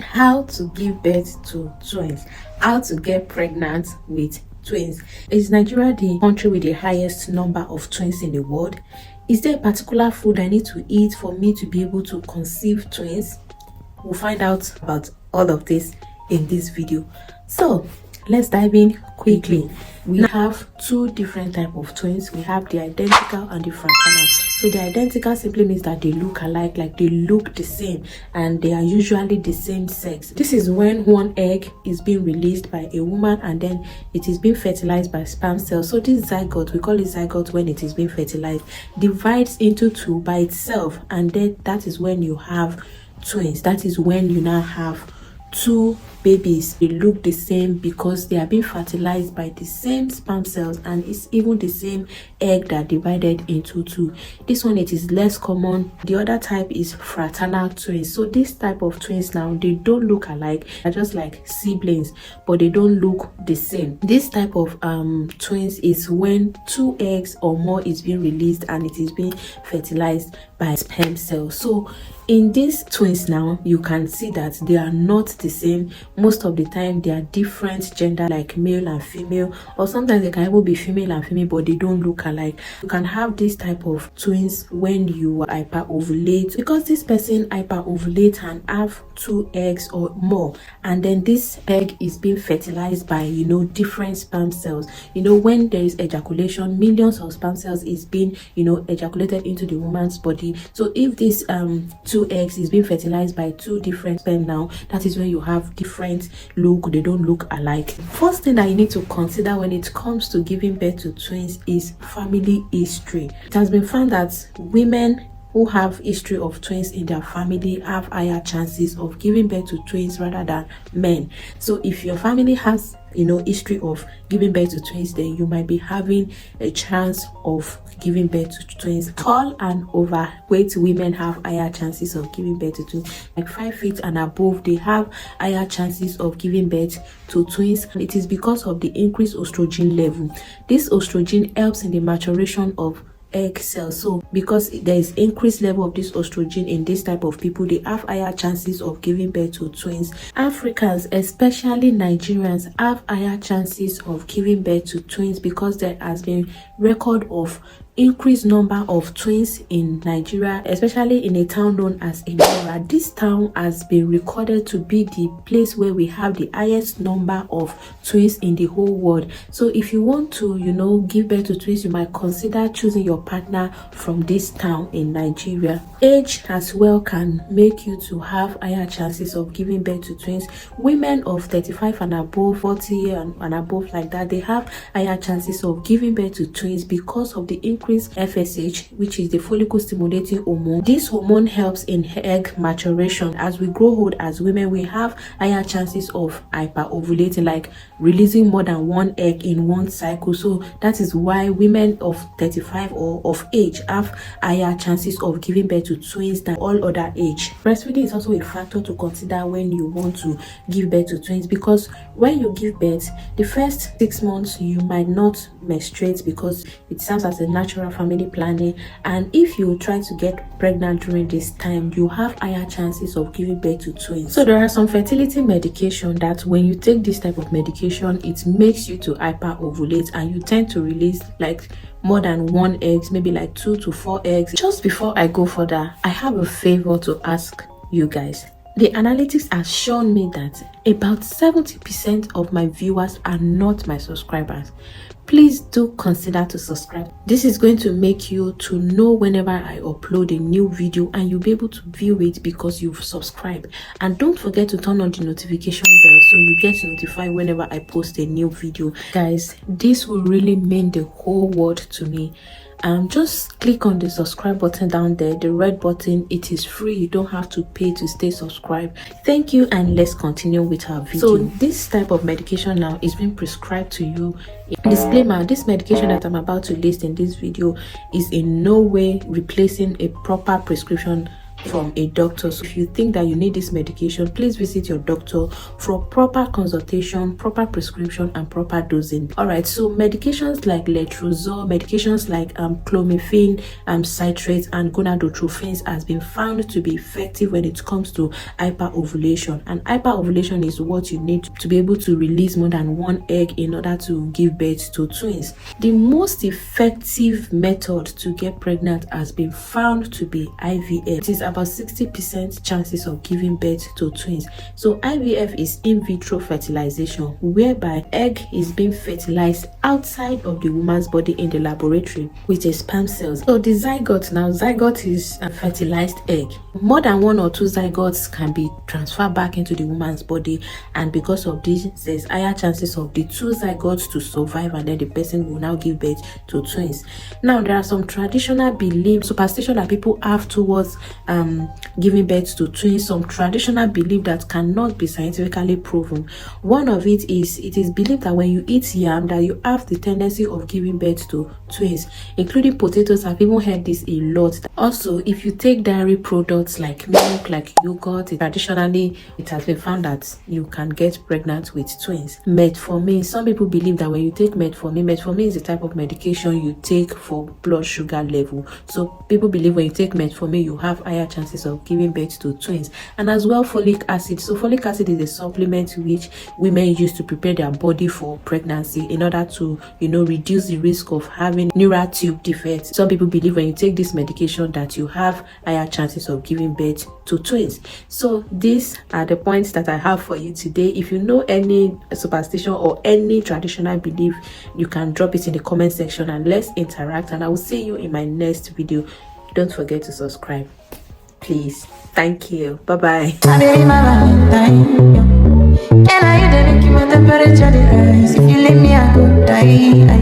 how to give birth to twins, how to get pregnant with twins. Is Nigeria the country with the highest number of twins in the world? Is there a particular food I need to eat for me to be able to conceive twins? We'll find out about all of this in this video. So let's dive in quickly. We have two different types of twins. We have the identical and the fraternal. So the identical simply means that they look alike, like they look the same, and they are usually the same sex. This is when one egg is being released by a woman and then it is being fertilized by sperm cells. So this zygote, we call it zygote when it is being fertilized, divides into two by itself, and then that is when you have twins. That is when you now have two babies. They look the same because they are being fertilized by the same sperm cells, and it's even the same egg that divided into two. This one, it is less common. The other type is fraternal twins. So this type of twins now, they don't look alike. They're just like siblings, but they don't look the same. This type of twins is when two eggs or more is being released and it is being fertilized by sperm cells. So in these twins now, you can see that they are not the same. Most of the time they are different gender, like male and female, or sometimes they can even be female and female, but they don't look alike. You can have this type of twins when you hyper-ovulate, because this person hyper-ovulate and have two eggs or more, and then this egg is being fertilized by different sperm cells. When there is ejaculation, millions of sperm cells is being ejaculated into the woman's body. So if this two eggs is being fertilized by two different sperm, now that is when you have different look. They don't look alike. First thing that you need to consider when it comes to giving birth to twins is family history. It has been found that women who have history of twins in their family have higher chances of giving birth to twins rather than men. So if your family has history of giving birth to twins, then you might be having a chance of giving birth to twins. Tall and overweight women have higher chances of giving birth to twins. Like 5 feet and above, they have higher chances of giving birth to twins. It is because of the increased estrogen level. This estrogen helps in the maturation of egg cells. So because there is increased level of this estrogen in this type of people, they have higher chances of giving birth to twins. Africans, especially Nigerians, have higher chances of giving birth to twins because there has been record of increased number of twins in Nigeria, especially in a town known as Elora. This town has been recorded to be the place where we have the highest number of twins in the whole world. So if you want to give birth to twins, you might consider choosing your partner from this town in Nigeria. Age as well can make you to have higher chances of giving birth to twins. Women of 35 and above, 40 and above, like that, they have higher chances of giving birth to twins because of the increased FSH, which is the follicle stimulating hormone. This hormone helps in egg maturation. As we grow old as women, we have higher chances of hyper-ovulating, like releasing more than one egg in one cycle. So that is why women of 35 or of age have higher chances of giving birth to twins than all other age. Breastfeeding is also a factor to consider when you want to give birth to twins, because when you give birth, the first 6 months you might not menstruate because it serves as a natural family planning, and if you try to get pregnant during this time, you have higher chances of giving birth to twins. So there are some fertility medication that when you take this type of medication, it makes you to hyper-ovulate and you tend to release like more than one eggs, maybe like 2 to 4 eggs. Just before I go further, I have a favor to ask you guys. The analytics has shown me that about 70% of my viewers are not my subscribers. Please do consider to subscribe. This is going to make you to know whenever I upload a new video, and you'll be able to view it because you've subscribed. And don't forget to turn on the notification bell so you get notified whenever I post a new video. Guys, this will really mean the whole world to me. Just click on the subscribe button down there, the red button. It is free. You don't have to pay to stay subscribed. Thank you, and let's continue with our video. So this type of medication now is being prescribed to you. Disclaimer: this medication that I'm about to list in this video is in no way replacing a proper prescription from a doctor. So if you think that you need this medication, please visit your doctor for proper consultation, proper prescription, and proper dosing. All right, so medications like letrozole, medications like clomiphene, citrates, and gonadotropins has been found to be effective when it comes to hyperovulation. And hyperovulation is what you need to be able to release more than one egg in order to give birth to twins. The most effective method to get pregnant has been found to be IVF. It is about 60% chances of giving birth to twins. So IVF is in vitro fertilization, whereby egg is being fertilized outside of the woman's body in the laboratory with a sperm cells. So the zygote is a fertilized egg. More than one or two zygotes can be transferred back into the woman's body, and because of this, there's higher chances of the two zygotes to survive, and then the person will now give birth to twins. Now, there are some traditional beliefs, superstition that people have towards giving birth to twins. Some traditional belief that cannot be scientifically proven. One of it is believed that when you eat yam, that you have the tendency of giving birth to twins, including potatoes. I've even heard this a lot. Also, if you take dairy products like milk, like yogurt, traditionally it has been found that you can get pregnant with twins. Metformin, some people believe that when you take metformin is a type of medication you take for blood sugar level. So people believe when you take metformin, you have higher chances of giving birth to twins. And as well, folic acid. So folic acid is a supplement which women use to prepare their body for pregnancy in order to, reduce the risk of having neural tube defects. Some people believe when you take this medication that you have higher chances of giving birth to twins. So these are the points that I have for you today. If you know any superstition or any traditional belief, you can drop it in the comment section and let's interact, and I will see you in my next video. Don't forget to subscribe, please. Thank you. Bye bye. Can I